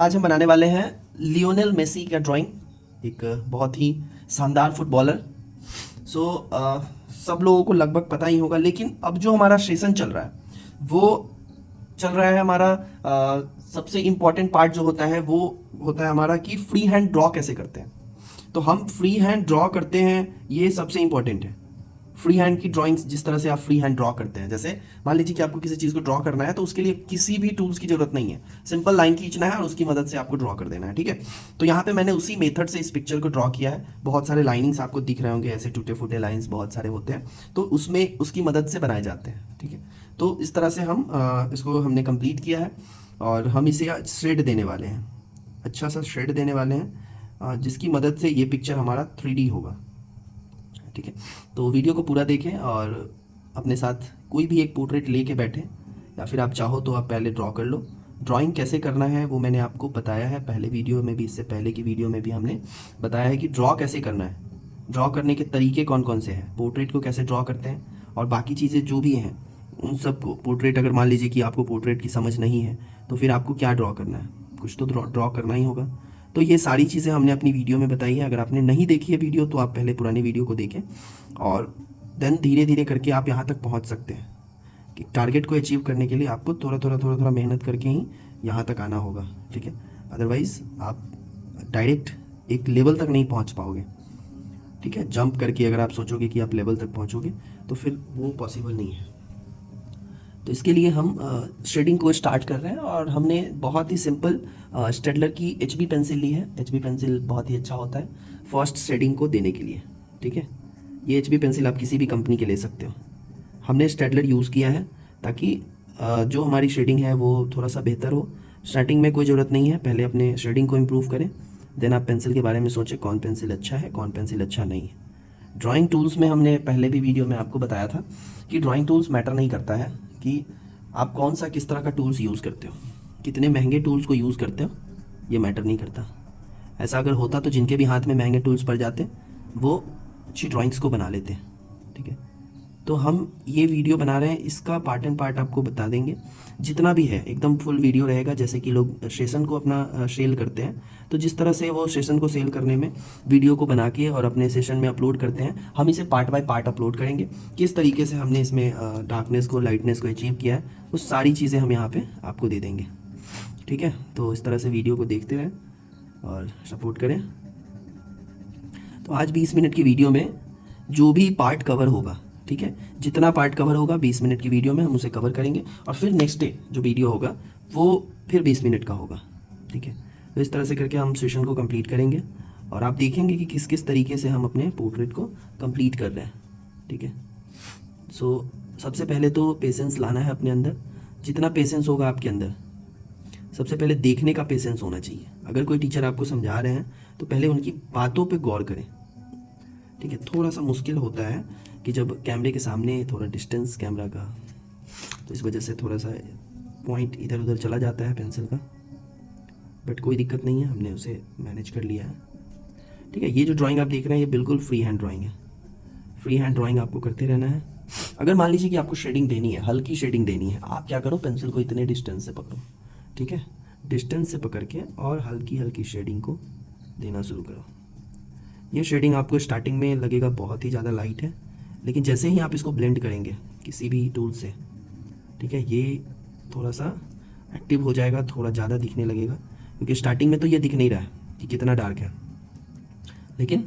आज हम बनाने वाले हैं लियोनेल मेसी का ड्राइंग, एक बहुत ही शानदार फुटबॉलर। सो सब लोगों को लगभग पता ही होगा, लेकिन अब जो हमारा सेशन चल रहा है वो चल रहा है हमारा सबसे इम्पॉर्टेंट पार्ट जो होता है वो होता है हमारा कि फ्री हैंड ड्रॉ कैसे करते हैं। तो हम फ्री हैंड ड्रॉ करते हैं, ये सबसे इम्पॉर्टेंट है। फ्री हैंड की ड्राइंग्स जिस तरह से आप फ्री हैंड ड्रॉ करते हैं, जैसे मान लीजिए कि आपको किसी चीज़ को ड्रॉ करना है तो उसके लिए किसी भी टूल्स की जरूरत नहीं है, सिंपल लाइन खींचना है और उसकी मदद से आपको ड्रॉ कर देना है। ठीक है, तो यहाँ पे मैंने उसी मेथड से इस पिक्चर को ड्रॉ किया है। बहुत सारे लाइनिंग्स आपको दिख रहे होंगे, ऐसे टूटे फूटे लाइन्स बहुत सारे होते हैं, तो उसमें उसकी मदद से बनाए जाते हैं। ठीक है, तो इस तरह से हम इसको हमने कंप्लीट किया है और हम इसे शेड देने वाले हैं, अच्छा सा शेड देने वाले हैं, जिसकी मदद से ये पिक्चर हमारा 3D होगा। ठीक है, तो वीडियो को पूरा देखें और अपने साथ कोई भी एक पोर्ट्रेट लेके बैठें, या फिर आप चाहो तो आप पहले ड्रॉ कर लो। ड्राइंग कैसे करना है वो मैंने आपको बताया है पहले वीडियो में भी, इससे पहले की वीडियो में भी हमने बताया है कि ड्रॉ कैसे करना है, ड्रॉ करने के तरीके कौन कौन से हैं, पोर्ट्रेट को कैसे ड्रॉ करते हैं और बाकी चीज़ें जो भी हैं उन सबको। पोर्ट्रेट अगर मान लीजिए कि आपको पोर्ट्रेट की समझ नहीं है तो फिर आपको क्या ड्रॉ करना है, कुछ तो ड्रॉ करना ही होगा। तो ये सारी चीज़ें हमने अपनी वीडियो में बताई है। अगर आपने नहीं देखी है वीडियो तो आप पहले पुरानी वीडियो को देखें और देन धीरे धीरे करके आप यहाँ तक पहुँच सकते हैं कि टारगेट को अचीव करने के लिए आपको थोड़ा मेहनत करके ही यहाँ तक आना होगा। ठीक है, अदरवाइज़ आप डायरेक्ट एक लेवल तक नहीं पहुँच पाओगे। ठीक है, जंप करके अगर आप सोचोगे कि आप लेवल तक पहुँचोगे तो फिर वो पॉसिबल नहीं है। तो इसके लिए हम शेडिंग को स्टार्ट कर रहे हैं और हमने बहुत ही सिंपल स्टेडलर की HB पेंसिल ली है। HB पेंसिल बहुत ही अच्छा होता है फर्स्ट शेडिंग को देने के लिए। ठीक है, ये HB पेंसिल आप किसी भी कंपनी के ले सकते हो। हमने स्टेडलर यूज़ किया है ताकि जो हमारी शेडिंग है वो थोड़ा सा बेहतर हो। स्टार्टिंग में कोई ज़रूरत नहीं है, पहले अपने शेडिंग को इम्प्रूव करें, देन आप पेंसिल के बारे में सोचें कौन पेंसिल अच्छा है कौन पेंसिल अच्छा नहीं है। ड्राइंग टूल्स में हमने पहले भी वीडियो में आपको बताया था कि ड्राइंग टूल्स मैटर नहीं करता है कि आप कौन सा किस तरह का टूल्स यूज़ करते हो, कितने महंगे टूल्स को यूज़ करते हो, ये मैटर नहीं करता। ऐसा अगर होता तो जिनके भी हाथ में महंगे टूल्स पड़ जाते वो अच्छी ड्राइंग्स को बना लेते। ठीक है, तो हम ये वीडियो बना रहे हैं, इसका पार्ट एंड पार्ट आपको बता देंगे जितना भी है, एकदम फुल वीडियो रहेगा। जैसे कि लोग सेशन को अपना सेल करते हैं, तो जिस तरह से वो सेशन को सेल करने में वीडियो को बना के और अपने सेशन में अपलोड करते हैं, हम इसे पार्ट बाय पार्ट अपलोड करेंगे। किस तरीके से हमने इसमें डार्कनेस को लाइटनेस को अचीव किया है वो सारी चीज़ें हम यहाँ पर आपको दे देंगे। ठीक है, तो इस तरह से वीडियो को देखते रहें और सपोर्ट करें। तो आज 20 मिनट की वीडियो में जो भी पार्ट कवर होगा, ठीक है, जितना पार्ट कवर होगा 20 मिनट की वीडियो में हम उसे कवर करेंगे और फिर नेक्स्ट डे जो वीडियो होगा वो फिर 20 मिनट का होगा। ठीक है, तो इस तरह से करके हम सेशन को कंप्लीट करेंगे और आप देखेंगे कि किस किस तरीके से हम अपने पोर्ट्रेट को कंप्लीट कर रहे हैं। ठीक है, सो सबसे पहले तो पेशेंस लाना है अपने अंदर। जितना पेशेंस होगा आपके अंदर, सबसे पहले देखने का पेशेंस होना चाहिए। अगर कोई टीचर आपको समझा रहे हैं तो पहले उनकी बातों पे गौर करें। ठीक है, थोड़ा सा मुश्किल होता है कि जब कैमरे के सामने थोड़ा डिस्टेंस कैमरा का, तो इस वजह से थोड़ा सा पॉइंट इधर उधर चला जाता है पेंसिल का, बट कोई दिक्कत नहीं है, हमने उसे मैनेज कर लिया है। ठीक है, ये जो ड्राइंग आप देख रहे हैं ये बिल्कुल फ्री हैंड ड्राइंग है। फ्री हैंड ड्राइंग आपको करते रहना है। अगर मान लीजिए कि आपको शेडिंग देनी है, हल्की शेडिंग देनी है, आप क्या करो, पेंसिल को इतने डिस्टेंस से पकड़ो। ठीक है, डिस्टेंस से पकड़ के और हल्की हल्की शेडिंग को देना शुरू करो। ये शेडिंग आपको स्टार्टिंग में लगेगा बहुत ही ज़्यादा लाइट है, लेकिन जैसे ही आप इसको ब्लेंड करेंगे किसी भी टूल से, ठीक है, ये थोड़ा सा एक्टिव हो जाएगा, थोड़ा ज़्यादा दिखने लगेगा, क्योंकि स्टार्टिंग में तो ये दिख नहीं रहा है कि कितना डार्क है, लेकिन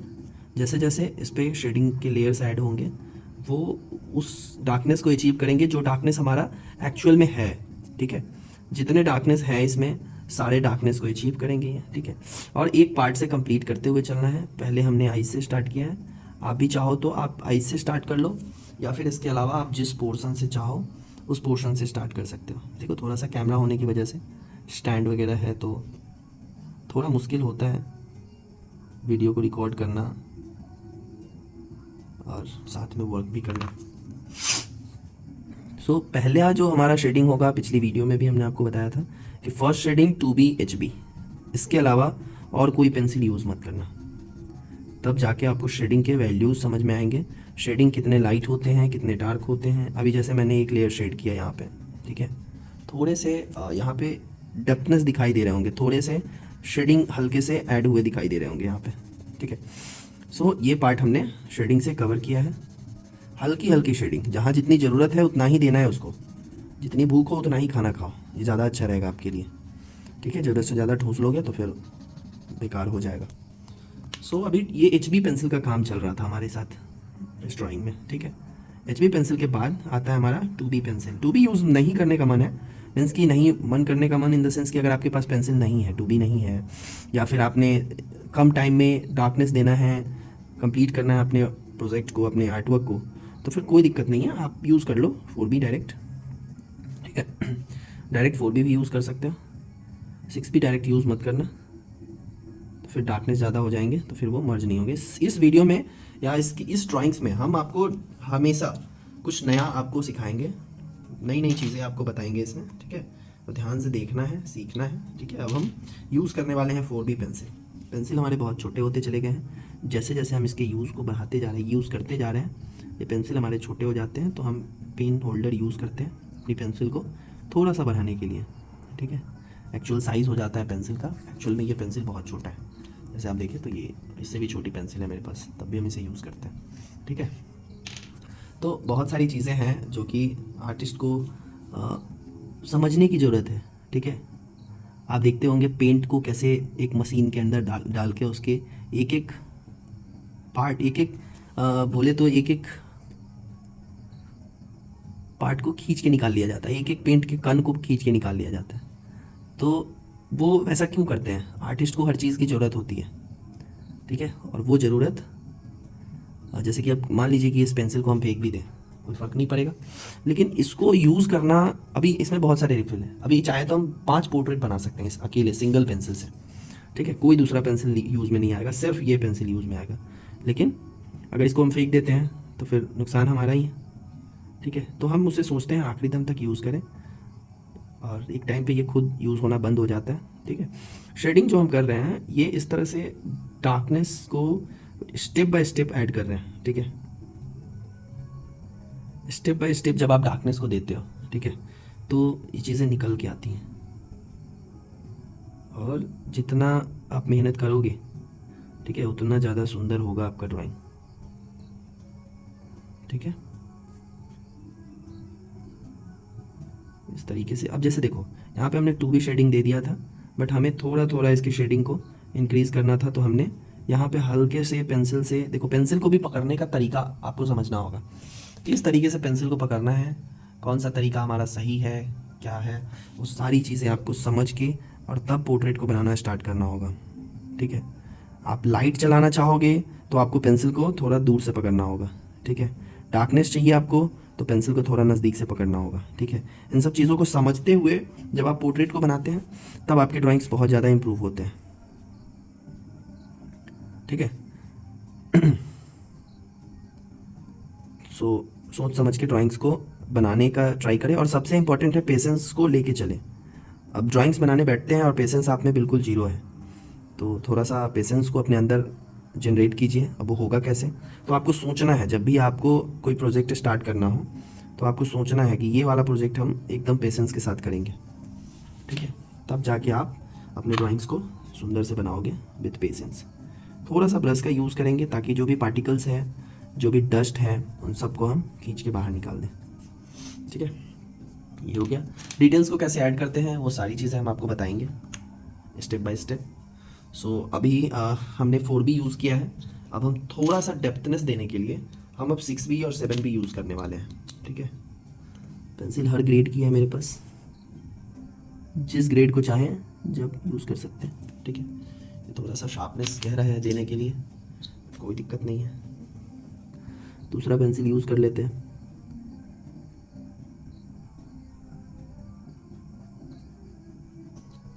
जैसे जैसे इस पर शेडिंग के लेयर्स ऐड होंगे वो उस डार्कनेस को अचीव करेंगे जो डार्कनेस हमारा एक्चुअल में है। ठीक है, जितने डार्कनेस है इसमें सारे डार्कनेस को अचीव करेंगे ये। ठीक है, और एक पार्ट से कंप्लीट करते हुए चलना है। पहले हमने आइज से स्टार्ट किया है, आप भी चाहो तो आप आइज से स्टार्ट कर लो, या फिर इसके अलावा आप जिस पोर्शन से चाहो उस पोर्शन से स्टार्ट कर सकते हो। देखो, थोड़ा सा कैमरा होने की वजह से स्टैंड वगैरह है तो थोड़ा मुश्किल होता है वीडियो को रिकॉर्ड करना और साथ में वर्क भी करना। सो पहला जो हमारा शेडिंग होगा, पिछली वीडियो में भी हमने आपको बताया था कि फर्स्ट शेडिंग 2B HB, इसके अलावा और कोई पेंसिल यूज़ मत करना, तब जाके आपको शेडिंग के वैल्यूज़ समझ में आएंगे। शेडिंग कितने लाइट होते हैं, कितने डार्क होते हैं। अभी जैसे मैंने एक लेयर शेड किया यहाँ पे, ठीक है, थोड़े से यहाँ पे डेप्थनेस दिखाई दे रहे होंगे, थोड़े से शेडिंग हल्के से ऐड हुए दिखाई दे रहे होंगे यहाँ पे, ठीक है। सो ये पार्ट हमने शेडिंग से कवर किया है, हल्की हल्की शेडिंग, जहाँ जितनी ज़रूरत है उतना ही देना है उसको, जितनी भूख हो उतना ही खाना खाओ, ये ज़्यादा अच्छा रहेगा आपके लिए, ठीक है। ज़रूरत से ज़्यादा ठूस लोगे तो फिर बेकार हो जाएगा। सो अभी ये HB पेंसिल का काम चल रहा था हमारे साथ इस ड्राइंग में, ठीक है। HB पेंसिल के बाद आता है हमारा 2B पेंसिल। 2B यूज़ नहीं करने का मन है, मीन्स कि नहीं मन करने का मन इन द सेंस कि अगर आपके पास पेंसिल नहीं है, 2B नहीं है, या फिर आपने कम टाइम में डार्कनेस देना है, कंप्लीट करना है अपने प्रोजेक्ट को, अपने आर्टवर्क को, तो फिर कोई दिक्कत नहीं है, आप यूज़ कर लो 4B डायरेक्ट, ठीक है। डायरेक्ट 4B भी यूज़ कर सकते हो, 6B डायरेक्ट यूज़ मत करना, तो फिर डार्कनेस ज़्यादा हो जाएंगे, तो फिर वो मर्ज नहीं होंगे। इस वीडियो में या इस ड्राइंग्स में हम आपको हमेशा कुछ नया आपको सिखाएंगे, नई नई चीज़ें आपको बताएंगे इसमें, ठीक है। तो ध्यान से देखना है, सीखना है, ठीक है। अब हम यूज़ करने वाले हैं 4B पेंसिल। पेंसिल हमारे बहुत छोटे होते चले गए हैं, जैसे जैसे हम इसके यूज़ को बढ़ाते जा रहे हैं, यूज़ करते जा रहे हैं, ये पेंसिल हमारे छोटे हो जाते हैं, तो हम पेन होल्डर यूज़ करते हैं अपनी पेंसिल को थोड़ा सा बढ़ाने के लिए, ठीक है। एक्चुअल साइज़ हो जाता है पेंसिल का, एक्चुअल में ये पेंसिल बहुत छोटा है, जैसे आप देखिए तो ये इससे भी छोटी पेंसिल है मेरे पास, तब भी हम इसे यूज़ करते हैं, ठीक है। तो बहुत सारी चीज़ें हैं जो कि आर्टिस्ट को समझने की ज़रूरत है, ठीक है। आप देखते होंगे पेंट को कैसे एक मशीन के अंदर डाल के उसके एक एक पार्ट, एक एक बोले तो एक एक पार्ट को खींच के निकाल लिया जाता है, एक एक पेंट के कण को खींच के निकाल लिया जाता है। तो वो वैसा क्यों करते हैं? आर्टिस्ट को हर चीज़ की ज़रूरत होती है, ठीक है। और वो ज़रूरत जैसे कि अब मान लीजिए कि इस पेंसिल को हम फेंक भी दें, कोई फ़र्क नहीं पड़ेगा, लेकिन इसको यूज़ करना, अभी इसमें बहुत सारे रिफिल हैं, अभी चाहे तो हम 5 पोर्ट्रेट बना सकते हैं इस अकेले सिंगल पेंसिल से, ठीक है। कोई दूसरा पेंसिल यूज़ में नहीं आएगा, सिर्फ ये पेंसिल यूज़ में आएगा। लेकिन अगर इसको हम फेंक देते हैं तो फिर नुकसान हमारा ही है, ठीक है। तो हम उसे सोचते हैं आखिरी दम तक यूज़ करें, और एक टाइम पे ये खुद यूज़ होना बंद हो जाता है, ठीक है। शेडिंग जो हम कर रहे हैं ये इस तरह से डार्कनेस को स्टेप बाय स्टेप ऐड कर रहे हैं, ठीक है। स्टेप बाय स्टेप जब आप डार्कनेस को देते हो, ठीक है, तो ये चीज़ें निकल के आती हैं, और जितना आप मेहनत करोगे, ठीक है, उतना ज़्यादा सुंदर होगा आपका ड्राइंग, ठीक है। इस तरीके से अब जैसे देखो यहाँ पे हमने 2B शेडिंग दे दिया था, बट हमें थोड़ा थोड़ा इसकी शेडिंग को इंक्रीज़ करना था, तो हमने यहाँ पे हल्के से पेंसिल से, देखो पेंसिल को भी पकड़ने का तरीका आपको समझना होगा, किस तरीके से पेंसिल को पकड़ना है, कौन सा तरीका हमारा सही है, क्या है, वो सारी चीज़ें आपको समझ के और तब पोर्ट्रेट को बनाना स्टार्ट करना होगा, ठीक है। आप लाइट चलाना चाहोगे तो आपको पेंसिल को थोड़ा दूर से पकड़ना होगा, ठीक है। डार्कनेस चाहिए आपको तो पेंसिल को थोड़ा नज़दीक से पकड़ना होगा, ठीक है। इन सब चीज़ों को समझते हुए जब आप पोर्ट्रेट को बनाते हैं तब आपके ड्राइंग्स बहुत ज़्यादा इम्प्रूव होते हैं, ठीक है। सोच समझ के ड्राइंग्स को बनाने का ट्राई करें, और सबसे इम्पॉर्टेंट है पेशेंस को लेके चलें। अब ड्राइंग्स बनाने बैठते हैं और पेशेंस आप में बिल्कुल जीरो है, तो थोड़ा सा पेशेंस को अपने अंदर जनरेट कीजिए। अब वो होगा कैसे? तो आपको सोचना है, जब भी आपको कोई प्रोजेक्ट स्टार्ट करना हो तो आपको सोचना है कि ये वाला प्रोजेक्ट हम एकदम पेशेंस के साथ करेंगे, ठीक है। तब जाके आप अपने ड्राइंग्स को सुंदर से बनाओगे विथ पेशेंस। थोड़ा सा ब्रश का यूज़ करेंगे ताकि जो भी पार्टिकल्स हैं, जो भी डस्ट है, उन सबको हम खींच के बाहर निकाल दें, ठीक है। ये हो गया। डिटेल्स को कैसे ऐड करते हैं वो सारी चीज़ें हम आपको बताएंगे स्टेप बाय स्टेप। सो अभी हमने 4B यूज़ किया है, अब हम थोड़ा सा डेप्थनेस देने के लिए हम अब 6B और 7B यूज़ करने वाले हैं, ठीक है। पेंसिल हर ग्रेड की है मेरे पास, जिस ग्रेड को चाहें जब यूज़ कर सकते हैं, ठीक है। ये थोड़ा सा शार्पनेस कह रहा है देने के लिए, कोई दिक्कत नहीं है, दूसरा पेंसिल यूज़ कर लेते हैं।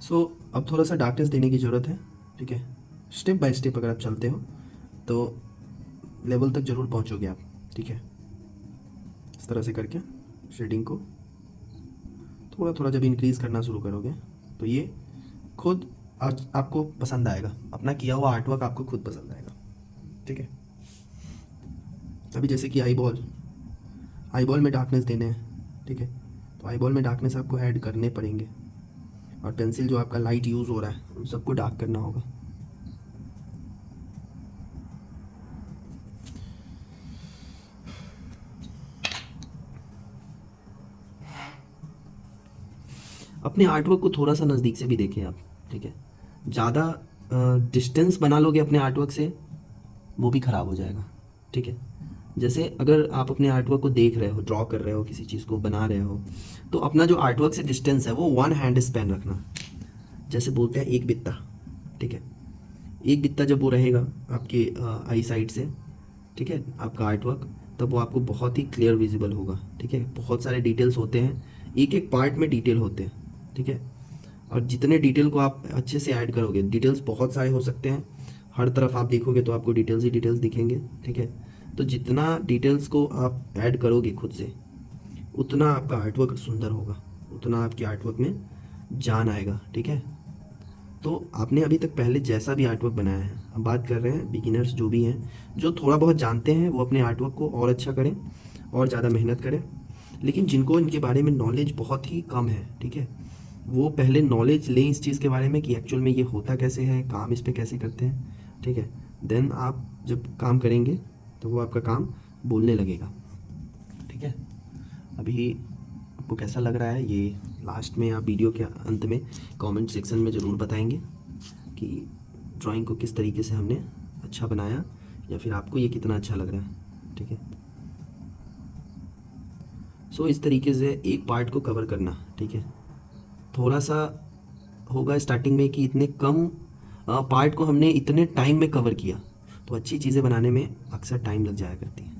सो अब थोड़ा सा डार्कनेस देने की ज़रूरत है, ठीक है। स्टेप बाय स्टेप अगर आप चलते हो तो लेवल तक ज़रूर पहुंचोगे आप, ठीक है। इस तरह से करके शेडिंग को थोड़ा थोड़ा जब इंक्रीज़ करना शुरू करोगे तो ये खुद आपको पसंद आएगा, अपना किया हुआ आर्टवर्क आपको खुद पसंद आएगा, ठीक है। अभी जैसे कि आई बॉल में डार्कनेस देने हैं, ठीक है, तो आई बॉल में डार्कनेस आपको ऐड करने पड़ेंगे, और पेंसिल जो आपका लाइट यूज़ हो रहा है उन सबको डार्क करना होगा। अपने आर्टवर्क को थोड़ा सा नज़दीक से भी देखें आप, ठीक है। ज़्यादा डिस्टेंस बना लोगे अपने आर्टवर्क से, वो भी ख़राब हो जाएगा, ठीक है। जैसे अगर आप अपने आर्टवर्क को देख रहे हो, ड्रॉ कर रहे हो, किसी चीज़ को बना रहे हो, तो अपना जो आर्टवर्क से डिस्टेंस है वो 1 हैंड स्पैन रखना। जैसे बोलते हैं एक बित्ता, ठीक है। एक बित्ता जब वो रहेगा आपके आई साइड से, ठीक है, आपका आर्टवर्क, तब वो आपको बहुत ही क्लियर विजिबल होगा, ठीक है। बहुत सारे डिटेल्स होते हैं, एक एक पार्ट में डिटेल होते हैं, ठीक है। और जितने डिटेल को आप अच्छे से ऐड करोगे, डिटेल्स बहुत सारे हो सकते हैं, हर तरफ आप देखोगे तो आपको डिटेल्स ही डिटेल्स दिखेंगे, ठीक है। तो जितना डिटेल्स को आप ऐड करोगे खुद से, उतना आपका आर्टवर्क सुंदर होगा, उतना आपके आर्टवर्क में जान आएगा, ठीक है। तो आपने अभी तक पहले जैसा भी आर्टवर्क बनाया है, अब बात कर रहे हैं बिगिनर्स जो भी हैं, जो थोड़ा बहुत जानते हैं, वो अपने आर्टवर्क को और अच्छा करें और ज़्यादा मेहनत करें। लेकिन जिनको इनके बारे में नॉलेज बहुत ही कम है, ठीक है, वो पहले नॉलेज लें इस चीज़ के बारे में कि एक्चुअल में ये होता कैसे है, काम इस पे कैसे करते हैं, ठीक है। देन आप जब काम करेंगे तो वो आपका काम बोलने लगेगा, ठीक है। अभी आपको कैसा लग रहा है ये लास्ट में, आप वीडियो के अंत में कमेंट सेक्शन में ज़रूर बताएंगे कि ड्राइंग को किस तरीके से हमने अच्छा बनाया, या फिर आपको ये कितना अच्छा लग रहा है, ठीक है। सो इस तरीके से एक पार्ट को कवर करना, ठीक है। थोड़ा सा होगा स्टार्टिंग में कि इतने कम पार्ट को हमने इतने टाइम में कवर किया, तो अच्छी चीज़ें बनाने में अक्सर टाइम लग जाया करती है।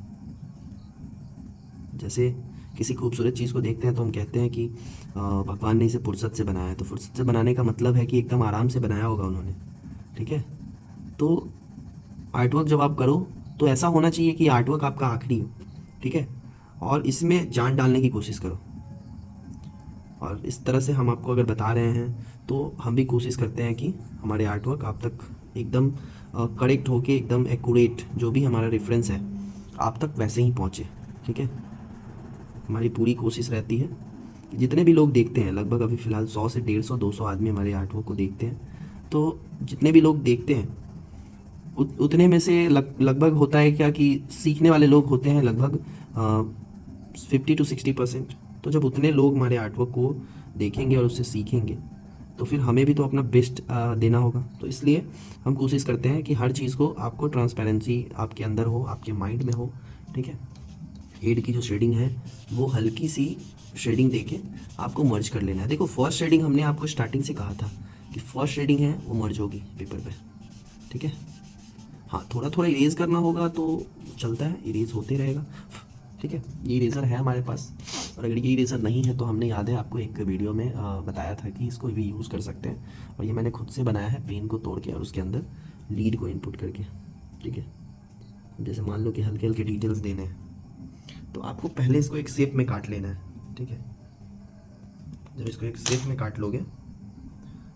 जैसे किसी खूबसूरत चीज़ को देखते हैं तो हम कहते हैं कि भगवान ने इसे फुर्सत से बनाया है, तो फुर्सत से बनाने का मतलब है कि एकदम आराम से बनाया होगा उन्होंने, ठीक है। तो आर्टवर्क जब आप करो तो ऐसा होना चाहिए कि आर्टवर्क आपका आखिरी हो, ठीक है, और इसमें जान डालने की कोशिश करो। और इस तरह से हम आपको अगर बता रहे हैं तो हम भी कोशिश करते हैं कि हमारे आर्टवर्क आप तक एकदम करेक्ट होके, एकदम एक्यूरेट, जो भी हमारा रेफरेंस है आप तक वैसे ही पहुँचे, ठीक है। हमारी पूरी कोशिश रहती है कि जितने भी लोग देखते हैं, लगभग अभी फ़िलहाल 100 से 150 200 आदमी हमारे आर्टवर्क को देखते हैं, तो जितने भी लोग देखते हैं उतने में से लगभग होता है क्या कि सीखने वाले लोग होते हैं लगभग 50 to 60%। तो जब उतने लोग हमारे आर्टवर्क को देखेंगे और उससे सीखेंगे, तो फिर हमें भी तो अपना बेस्ट देना होगा। तो इसलिए हम कोशिश करते हैं कि हर चीज़ को आपको ट्रांसपेरेंसी आपके अंदर हो, आपके माइंड में हो, ठीक है। हेड की जो शेडिंग है वो हल्की सी शेडिंग देके आपको मर्ज कर लेना है। देखो फर्स्ट शेडिंग हमने आपको स्टार्टिंग से कहा था कि फर्स्ट शेडिंग है वो मर्ज होगी पेपर पे, ठीक है। हाँ, थोड़ा थोड़ा इरेज करना होगा तो चलता है, इरेज होते रहेगा, ठीक है। ये इरेज़र है हमारे पास, और अगर ये इरेज़र नहीं है तो हमने, याद है आपको एक वीडियो में बताया था कि इसको भी यूज़ कर सकते हैं। और ये मैंने खुद से बनाया है, पेन को तोड़ के और उसके अंदर लीड को इनपुट करके, ठीक है। जैसे मान लो कि हल्के हल्के डिटेल्स देने हैं, तो आपको पहले इसको एक शेप में काट लेना है, ठीक है। जब इसको एक शेप में काट लोगे,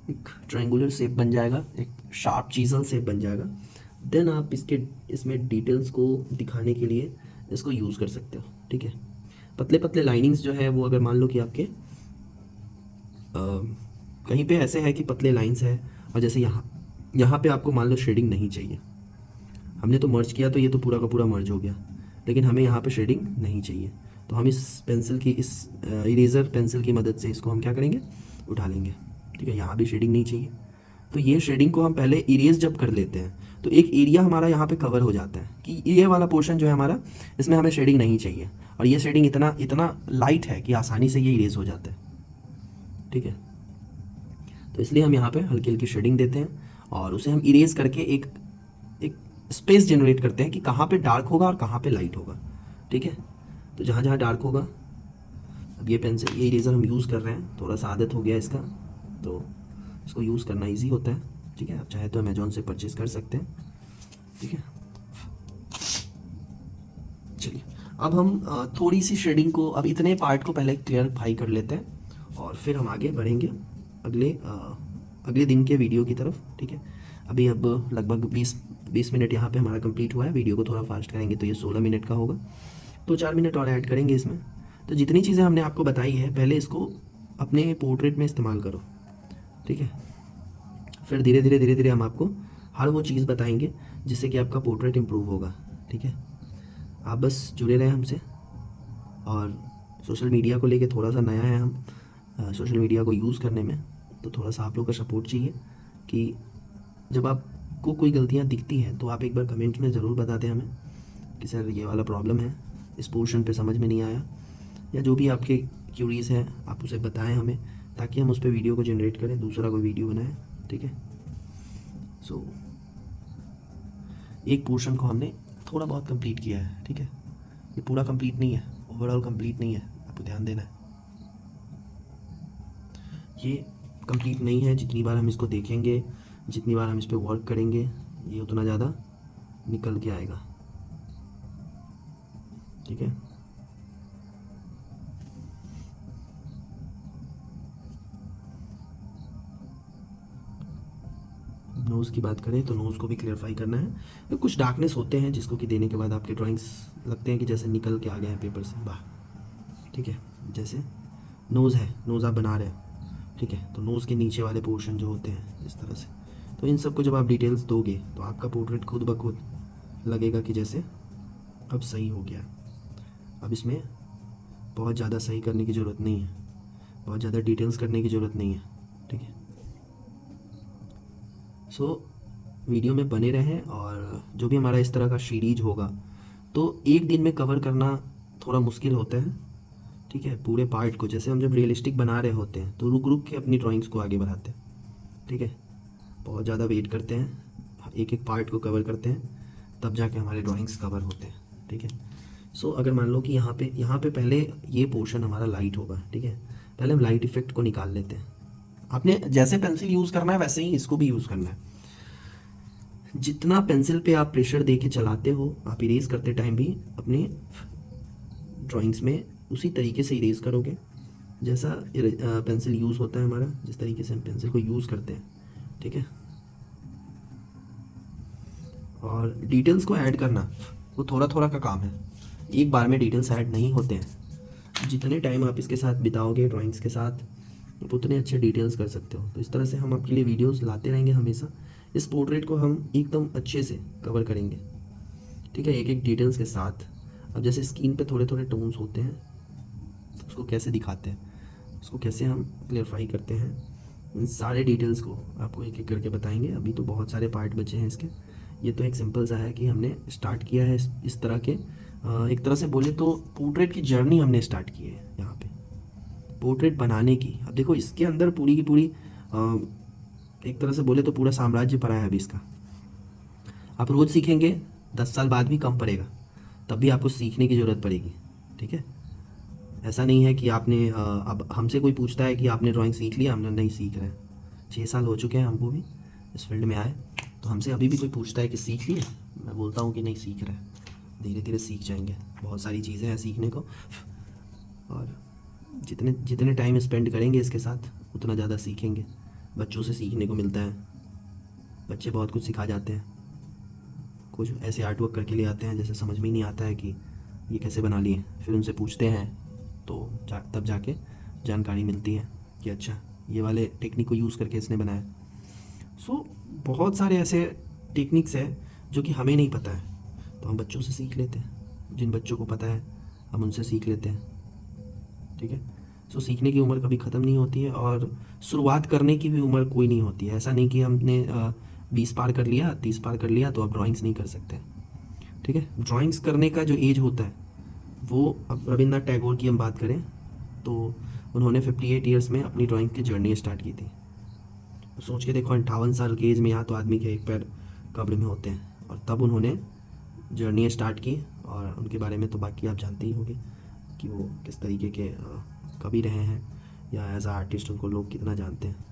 एक ट्रायंगुलर शेप बन जाएगा, एक शार्प चीज़ल शेप बन जाएगा। देन आप इसमें डिटेल्स को दिखाने के लिए इसको यूज़ कर सकते हो, ठीक है। पतले पतले लाइनिंग्स जो है वो, अगर मान लो कि आपके कहीं पे ऐसे है कि पतले लाइंस है, और जैसे यहाँ पे आपको मान लो शेडिंग नहीं चाहिए, हमने तो मर्ज किया तो ये तो पूरा का पूरा मर्ज हो गया, लेकिन हमें यहाँ पे शेडिंग नहीं चाहिए, तो हम इस पेंसिल की, इस इरेज़र पेंसिल की मदद से इसको हम क्या करेंगे, उठा लेंगे, ठीक है। यहाँ भी शेडिंग नहीं चाहिए, तो ये शेडिंग को हम पहले इरेज जब कर लेते हैं तो एक एरिया हमारा यहाँ पे कवर हो जाता है कि ये वाला पोर्शन जो है हमारा, इसमें हमें शेडिंग नहीं चाहिए, और ये शेडिंग इतना इतना लाइट है कि आसानी से ये इरेज हो जाता है, ठीक है। तो इसलिए हम यहाँ पे हल्की हल्की शेडिंग देते हैं और उसे हम इरेज करके एक एक स्पेस जनरेट करते हैं कि कहाँ पे डार्क होगा और कहाँ पे लाइट होगा, ठीक है। तो जहाँ जहाँ डार्क होगा, अब ये पेंसिल, ये इरेज़र हम यूज़ कर रहे हैं, थोड़ा सा आदत हो गया इसका, तो इसको यूज़ करना इजी होता है, ठीक है। आप चाहे तो अमेजोन से परचेज़ कर सकते हैं, ठीक है। चलिए अब हम थोड़ी सी शेडिंग को, अब इतने पार्ट को पहले क्लियरफाई कर लेते हैं और फिर हम आगे बढ़ेंगे अगले दिन के वीडियो की तरफ, ठीक है। अभी अब लगभग 20 मिनट यहाँ पे हमारा कंप्लीट हुआ है। वीडियो को थोड़ा फास्ट करेंगे तो ये 16 मिनट का होगा, तो 4 मिनट और ऐड करेंगे इसमें। तो जितनी चीज़ें हमने आपको बताई है, पहले इसको अपने पोर्ट्रेट में इस्तेमाल करो, ठीक है। फिर धीरे धीरे हम आपको हर वो चीज़ बताएंगे जिससे कि आपका पोर्ट्रेट इम्प्रूव होगा। ठीक है, आप बस जुड़े रहें हमसे। और सोशल मीडिया को लेके थोड़ा सा नया है हम, सोशल मीडिया को यूज़ करने में, तो थोड़ा सा आप लोग का सपोर्ट चाहिए कि जब आपको कोई गलतियाँ दिखती हैं तो आप एक बार कमेंट में ज़रूर बता दें हमें कि सर ये वाला प्रॉब्लम है, इस पोर्शन पे समझ में नहीं आया, या जो भी आपके क्यूरीज हैं आप उसे बताएं हमें, ताकि हम उस पर वीडियो को जनरेट करें, दूसरा कोई वीडियो बनाएं। ठीक है। सो एक पोर्शन को हमने थोड़ा बहुत कंप्लीट किया है। ठीक है, ये पूरा कंप्लीट नहीं है, ओवरऑल कंप्लीट नहीं है, आपको ध्यान देना है। ये कंप्लीट नहीं है, जितनी बार हम इसको देखेंगे, जितनी बार हम इस पर वर्क करेंगे, ये उतना ज़्यादा निकल के आएगा। ठीक है। नोज़ की बात करें तो नोज़ को भी क्लियरफाई करना है। तो कुछ डार्कनेस होते हैं जिसको कि देने के बाद आपके ड्राइंग्स लगते हैं कि जैसे निकल के आ गए हैं पेपर से बाहर। ठीक है, जैसे नोज़ है, नोज़ आप बना रहे हैं। ठीक है, तो नोज़ के नीचे वाले पोर्शन जो होते हैं इस तरह से, तो इन सब को जब आप डिटेल्स दोगे तो आपका पोर्ट्रेट खुद ब खुद लगेगा कि जैसे अब सही हो गया। अब इसमें बहुत ज़्यादा सही करने की ज़रूरत नहीं है, बहुत ज़्यादा डिटेल्स करने की ज़रूरत नहीं है। ठीक है। सो वीडियो में बने रहें, और जो भी हमारा इस तरह का सीरीज होगा तो एक दिन में कवर करना थोड़ा मुश्किल होता है। ठीक है, पूरे पार्ट को, जैसे हम जब रियलिस्टिक बना रहे होते हैं तो रुक रुक के अपनी ड्राइंग्स को आगे बढ़ाते हैं। ठीक है, बहुत ज़्यादा वेट करते हैं, एक एक पार्ट को कवर करते हैं, तब जाके हमारे ड्राइंग्स कवर होते हैं। ठीक है। सो अगर मान लो कि यहाँ पे पहले ये पोर्शन हमारा लाइट होगा। ठीक है, पहले हम लाइट इफेक्ट को निकाल लेते हैं। आपने जैसे पेंसिल यूज़ करना है वैसे ही इसको भी यूज़ करना है। जितना पेंसिल पे आप प्रेशर दे के चलाते हो, आप इरेज करते टाइम भी अपने ड्राइंग्स में उसी तरीके से इरेज करोगे जैसा पेंसिल यूज़ होता है हमारा, जिस तरीके से हम पेंसिल को यूज़ करते हैं। ठीक है। और डिटेल्स को ऐड करना वो थोड़ा थोड़ा का काम है, एक बार में डिटेल्स ऐड नहीं होते हैं। जितने टाइम आप इसके साथ बिताओगे ड्राइंग्स के साथ, आप उतने अच्छे डिटेल्स कर सकते हो। तो इस तरह से हम आपके लिए वीडियोस लाते रहेंगे हमेशा। इस पोर्ट्रेट को हम एकदम अच्छे से कवर करेंगे। ठीक है, एक एक डिटेल्स के साथ। अब जैसे स्किन पे थोड़े थोड़े टोन्स होते हैं, उसको कैसे दिखाते हैं, उसको कैसे हम क्लियरफाई करते हैं, इन सारे डिटेल्स को आपको एक एक करके बताएंगे। अभी तो बहुत सारे पार्ट बचे हैं इसके। ये तो एक सिंपल सा है कि हमने स्टार्ट किया है इस तरह के, एक तरह से बोले तो पोर्ट्रेट की जर्नी हमने स्टार्ट की है यहाँ पे, पोर्ट्रेट बनाने की। अब देखो इसके अंदर पूरी की पूरी एक तरह से बोले तो पूरा साम्राज्य पड़ा है अभी इसका। आप रोज़ सीखेंगे, 10 साल बाद भी कम पड़ेगा, तब भी आपको सीखने की ज़रूरत पड़ेगी। ठीक है, ऐसा नहीं है कि आपने अब हमसे कोई पूछता है कि आपने ड्राइंग सीख लिया, हमने नहीं सीख रहे हैं। 6 साल हो चुके हैं हमको भी इस फील्ड में आए, तो हमसे अभी भी कोई पूछता है कि सीख लिए, मैं बोलता हूँ कि नहीं सीख रहे, धीरे धीरे सीख जाएंगे। बहुत सारी चीज़ें हैं सीखने को, और जितने जितने टाइम स्पेंड करेंगे इसके साथ उतना ज़्यादा सीखेंगे। बच्चों से सीखने को मिलता है, बच्चे बहुत कुछ सिखा जाते हैं। कुछ ऐसे आर्ट वर्क करके ले आते हैं जैसे समझ में ही नहीं आता है कि ये कैसे बना लिए, फिर उनसे पूछते हैं तो तब जाके जानकारी मिलती है कि अच्छा ये वाले टेक्निक को यूज़ करके इसने बनाया। सो बहुत सारे ऐसे टेक्निक्स हैं जो कि हमें नहीं पता है, तो हम बच्चों से सीख लेते हैं। जिन बच्चों को पता है हम उनसे सीख लेते हैं। ठीक है। सो सीखने की उम्र कभी ख़त्म नहीं होती है, और शुरुआत करने की भी उम्र कोई नहीं होती है। ऐसा नहीं कि हमने 20 पार कर लिया, 30 पार कर लिया तो अब ड्राइंग्स नहीं कर सकते। ठीक है, ड्राइंग्स करने का जो एज होता है वो, अब रविन्द्रनाथ टैगोर की हम बात करें तो उन्होंने 58 ईयर्स में अपनी ड्राइंग की जर्नी स्टार्ट की थी। सोच के देखो, 58 साल के एज में यहाँ तो आदमी के एक पैर कब्र में होते हैं, और तब उन्होंने जर्नी स्टार्ट की। और उनके बारे में तो बाकी आप जानते ही होंगे कि वो किस तरीके के कवि रहे हैं, या एज आ आर्टिस्ट उनको लोग कितना जानते हैं।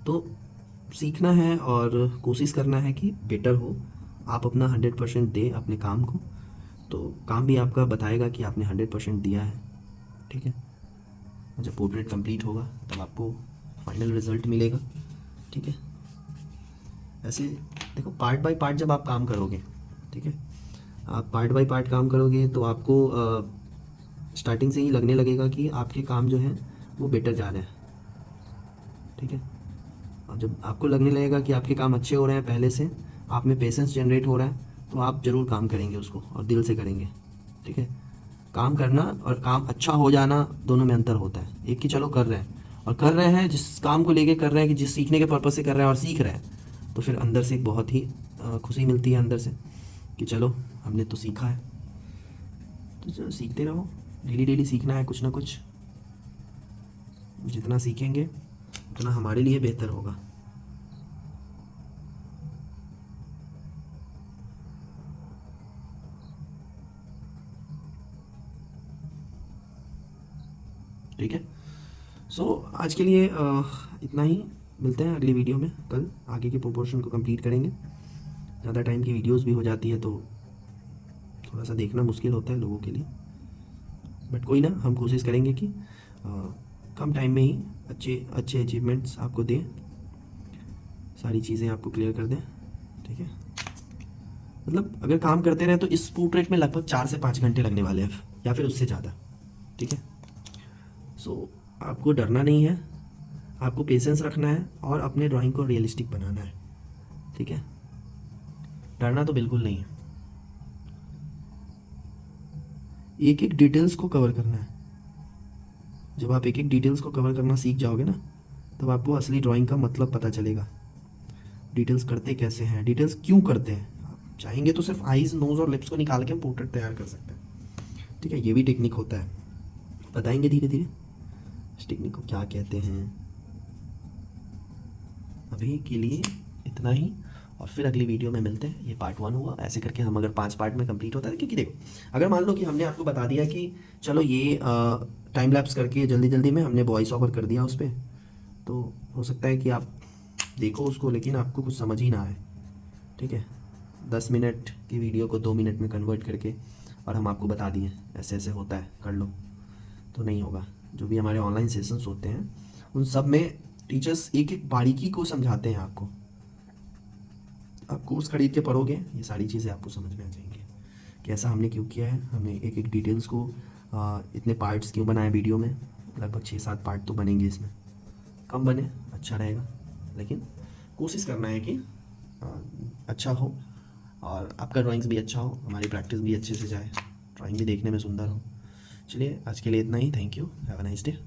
तो सीखना है और कोशिश करना है कि बेटर हो, आप अपना 100% दें अपने काम को, तो काम भी आपका बताएगा कि आपने 100% दिया है। ठीक है, जब पोर्ट्रेट कंप्लीट होगा तब आपको फाइनल रिजल्ट मिलेगा। ठीक है, ऐसे देखो पार्ट बाय पार्ट जब आप काम करोगे, ठीक है, आप पार्ट बाय पार्ट काम करोगे तो आपको स्टार्टिंग से ही लगने लगेगा कि आपके काम जो हैं वो बेटर जा रहे हैं। ठीक है। और जब आपको लगने लगेगा कि आपके काम अच्छे हो रहे हैं, पहले से आप में पेशेंस जनरेट हो रहा है, तो आप ज़रूर काम करेंगे उसको और दिल से करेंगे। ठीक है। काम करना और काम अच्छा हो जाना दोनों में अंतर होता है। एक कि चलो कर रहे हैं, और कर रहे हैं जिस काम को लेके कर रहे हैं कि जिस सीखने के पर्पज़ से कर रहे हैं और सीख रहे हैं, तो फिर अंदर से एक बहुत ही खुशी मिलती है अंदर से कि चलो हमने तो सीखा है। तो चलो सीखते रहो, डेली डेली सीखना है कुछ ना कुछ। जितना सीखेंगे उतना हमारे लिए बेहतर होगा। ठीक है। सो आज के लिए इतना ही। मिलते हैं अगली वीडियो में कल, आगे के प्रोपोर्शन को कंप्लीट करेंगे। ज़्यादा टाइम की वीडियोस भी हो जाती है तो थोड़ा सा देखना मुश्किल होता है लोगों के लिए, बट कोई ना, हम कोशिश करेंगे कि कम टाइम में ही अच्छे अच्छे अचीवमेंट्स आपको दें, सारी चीज़ें आपको क्लियर कर दें। ठीक है। मतलब अगर काम करते रहे तो इस पोर्ट्रेट में लगभग 4 से 5 घंटे लगने वाले हैं, या फिर उससे ज़्यादा। ठीक है। सो आपको डरना नहीं है, आपको पेशेंस रखना है और अपने ड्राइंग को रियलिस्टिक बनाना है। ठीक है। डरना तो बिल्कुल नहीं है, एक एक डिटेल्स को कवर करना है। जब आप एक एक डिटेल्स को कवर करना सीख जाओगे ना, तब आपको असली ड्राइंग का मतलब पता चलेगा। डिटेल्स करते कैसे हैं, डिटेल्स क्यों करते हैं। आप चाहेंगे तो सिर्फ आईज, नोज़ और लिप्स को निकाल के हम पोर्ट्रेट तैयार कर सकते हैं। ठीक है। ये भी टेक्निक होता है, बताएंगे धीरे धीरे इस टेक्निक को क्या कहते हैं। अभी के लिए इतना ही, और फिर अगली वीडियो में मिलते हैं। ये पार्ट 1 हुआ। ऐसे करके हम अगर 5 पार्ट में कंप्लीट होता है, क्योंकि देखो अगर मान लो कि हमने आपको बता दिया कि चलो ये टाइम लैप्स करके जल्दी जल्दी में हमने वॉइस ओवर कर दिया उस पर, तो हो सकता है कि आप देखो उसको लेकिन आपको कुछ समझ ही ना आए। ठीक है। 10 मिनट की वीडियो को 2 मिनट में कन्वर्ट करके और हम आपको बता दिए ऐसे ऐसे होता है, कर लो, तो नहीं होगा। जो भी हमारे ऑनलाइन सेशंस होते हैं उन सब में टीचर्स एक एक बारीकी को समझाते हैं आपको। आप कोर्स खरीद के पढ़ोगे, ये सारी चीज़ें आपको समझ में आ जाएंगी कि ऐसा हमने क्यों किया है, हमने एक एक डिटेल्स को इतने पार्ट्स क्यों बनाए वीडियो में। लगभग 6-7 पार्ट तो बनेंगे इसमें, कम बने अच्छा रहेगा, लेकिन कोशिश करना है कि अच्छा हो और आपका ड्राइंग्स भी अच्छा हो, हमारी प्रैक्टिस भी अच्छे से जाए, ड्राइंग भी देखने में सुंदर हो। चलिए आज के लिए इतना ही। Thank you. Have a nice day.